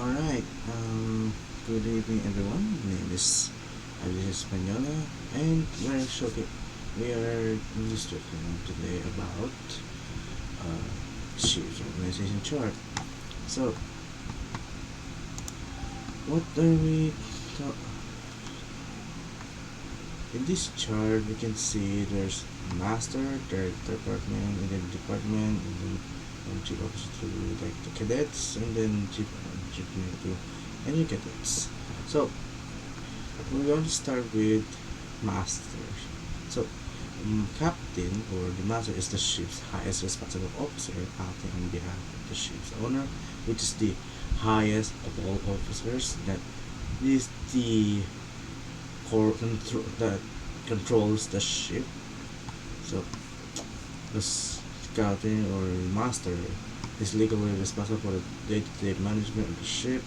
Alright, good evening everyone. My name is Alice Espanola and we are just talking today about Shift organization chart. So, what are we ta- in this chart we can see there's master, director department, and then department, and then chief officer to like the cadets, and then chief to any cadets. So we're going to start with master. So, captain or the master is the ship's highest responsible officer acting on behalf of the ship's owner, which is the highest of all officers. That is the core that controls the ship. So, the captain or master is legally responsible for the day-to-day management of the ship.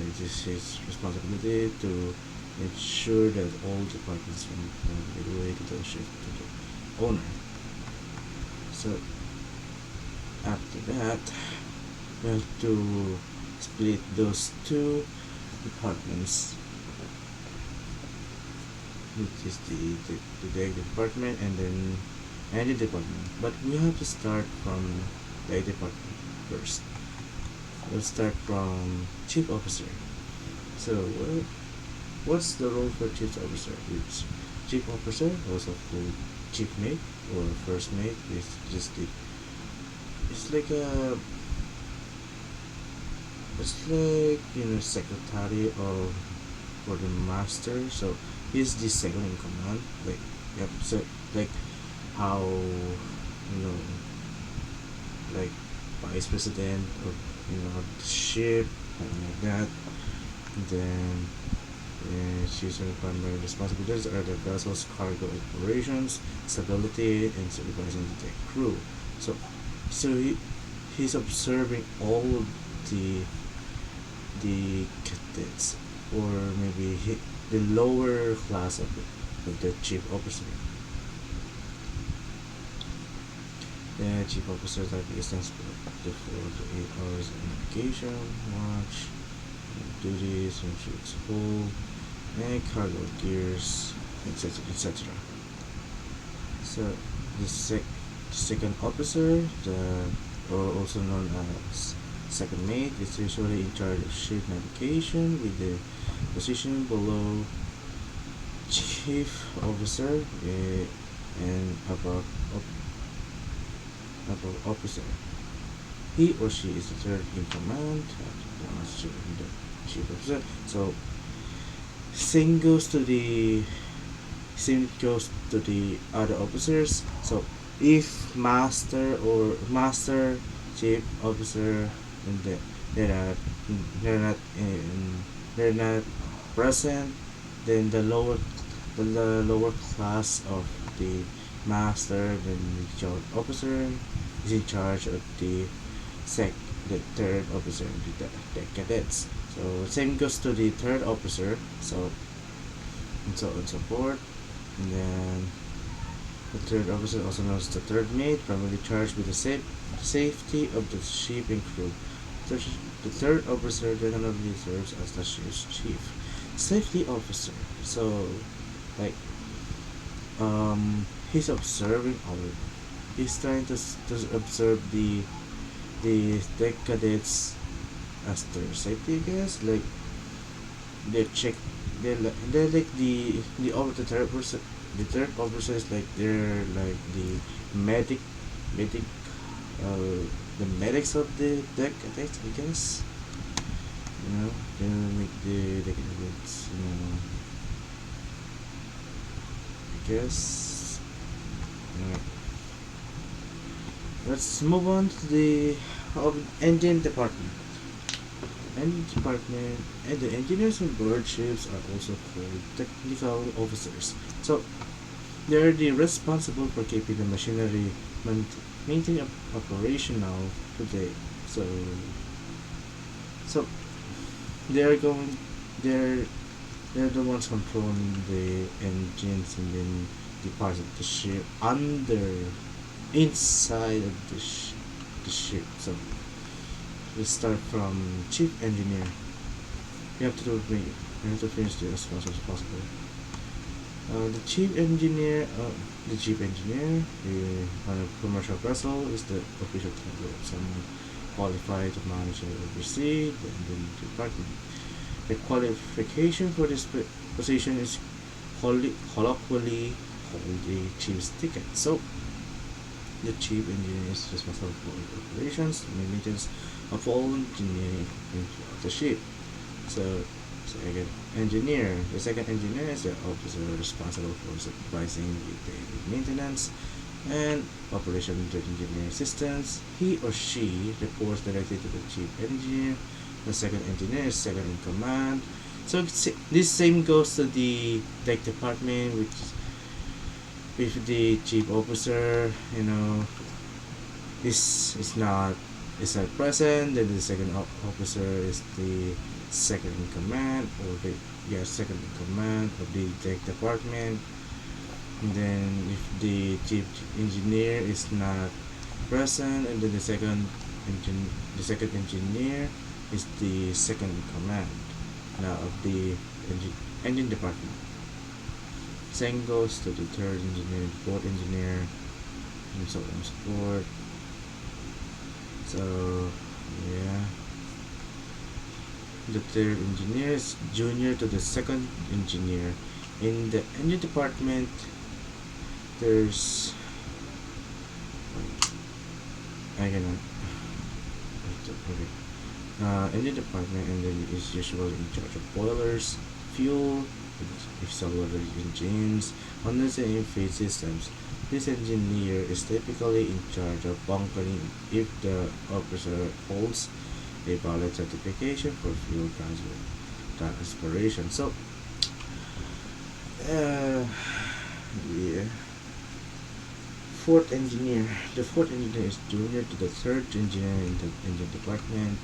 It is his responsibility to make sure that all departments run regulated to the ship to the owner. So after that, we have to split those two departments, which is the deck department and then any department. But we have to start from the department first. We'll start from chief officer. So what's the role for chief officer? It's chief officer, also called chief mate or first mate. Is just the it's like a secretary of for the master. So he's the second in command. Like yep. So like how like vice president of the ship, something like that. And then she's her primary responsibilities are the vessel's cargo operations, stability, and supervising the deck crew. So, he's observing all the the cadets, or maybe the lower class of the chief officer. The chief officer type is responsible for the 8 hours of navigation, watch, duties, and ship's hull, and cargo gears, etc. So the second officer, or also known as second mate, is usually in charge of ship navigation with the position below chief officer and above officer. He or she is the third in command, the chief officer. So same goes to the other officers. So if master, chief officer, and they're not they're not they're not present, then the lower class of the master, then the chief officer is in charge of sec the third officer, the cadets. So same goes to the third officer. So and so on and so forth. And then the third officer, also known as the third mate, primarily charged with the safety of the ship and crew. The third officer generally serves as the ship's chief safety officer. So, like, he's observing all. He's trying to observe the cadets as their safety, I guess. Like they check, they're like the over the third officer is like they're like the medic medic uh the medics of the deck, I think, I guess. They make the cadets, I guess. Alright. Let's move on to the engine department. Engine department and the engineers on board ships are also called technical officers. So they are the responsible for keeping the machinery maintained operational today. So so they are going they're they're the ones controlling the engines and then the parts of the ship inside of the ship. So let's start from chief engineer. You have to do you have to finish this as fast as possible. The chief engineer on a commercial vessel is the official title of someone qualified to manage and oversee the engine department. The qualification for this position is colloquially called a chief's ticket. So, the chief engineer is responsible for operations and maintenance of all engineering equipment of the ship. So, the second engineer is the officer responsible for supervising the daily maintenance and operation of the engineering systems. He or she reports directly to the chief engineer. The second engineer is second in command. So this same goes to the deck department, which is with the chief officer, is not present. Then the second officer is the second in command, or second in command of the deck department. And then if the chief engineer is not present, and then the second engineer is the second in command now of the engine department. Same goes to the third engineer, fourth engineer, and so on and so forth. So yeah, the third engineer is junior to the second engineer. In the engine department, there's I cannot engine department, and then is usually in charge of boilers, fuel, if saltwater engines, on the same feed systems. This engineer is typically in charge of bunkering if the officer holds a valid certification for fuel transpiration. So, yeah. Fourth engineer. The fourth engineer is junior to the third engineer in the engine department.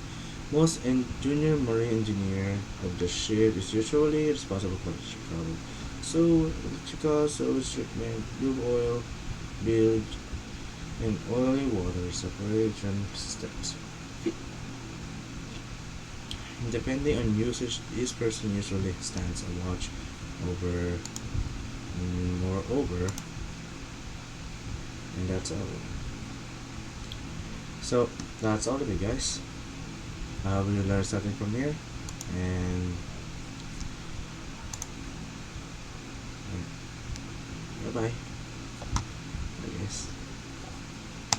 Most junior marine engineer of the ship is usually responsible for electrical, sewage treatment, lube oil, bilge, and oily water separation systems. Depending on usage, this person usually stands a watch over, moreover, and that's all. So that's all of it, guys. We will learn something from here, and bye bye.